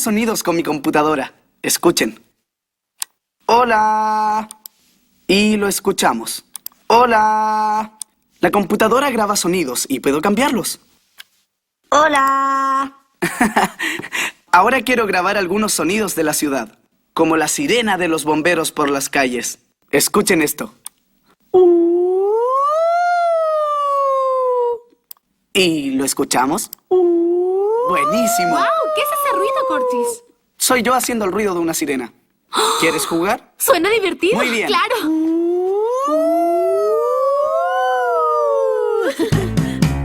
sonidos con mi computadora. Escuchen. Hola. Y lo escuchamos. Hola. La computadora graba sonidos y puedo cambiarlos. Hola. Ahora quiero grabar algunos sonidos de la ciudad, como la sirena de los bomberos por las calles. Escuchen esto. ¿Y lo escuchamos? ¡Buenísimo! ¡Wow! ¿Qué es ese ruido, Cortis? Soy yo haciendo el ruido de una sirena. ¿Quieres jugar? Suena divertido. Muy bien. ¡Claro!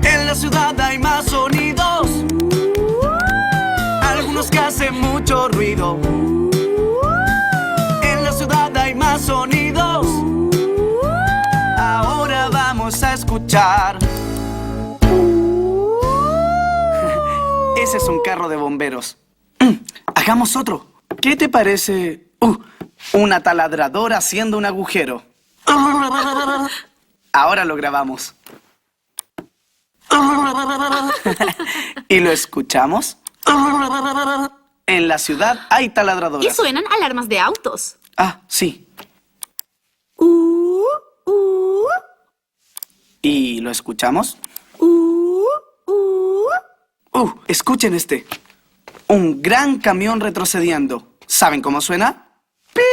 En la ciudad hay más sonidos, algunos que hacen mucho ruido. En la ciudad hay más sonidos, ahora vamos a escuchar. Ese es un carro de bomberos. Hagamos otro. ¿Qué te parece? Una taladradora haciendo un agujero. Ahora lo grabamos. ¿Y lo escuchamos? En la ciudad hay taladradoras. Y suenan alarmas de autos. Ah, sí. ¿Y lo escuchamos? Escuchen este. Un gran camión retrocediendo. ¿Saben cómo suena? ¡Pip,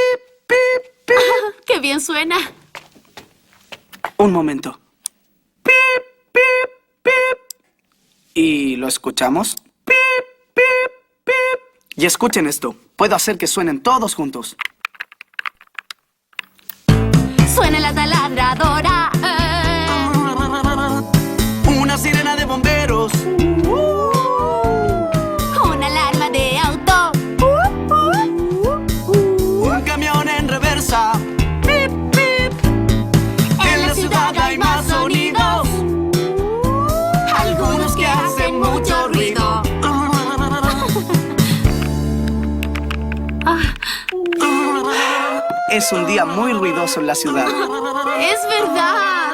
pip, pip! ¡Qué bien suena! Un momento. ¡Pip, pip, pip! ¿Y lo escuchamos? ¡Pip, pip, pip! Y escuchen esto. Puedo hacer que suenen todos juntos. Suena la taladradora. Una sirena de bomberos. Una alarma de auto. Un camión en reversa. ¡Pip, pip! En la ciudad hay más sonidos, Algunos que hacen mucho ruido. Es un día muy ruidoso en la ciudad. Es verdad.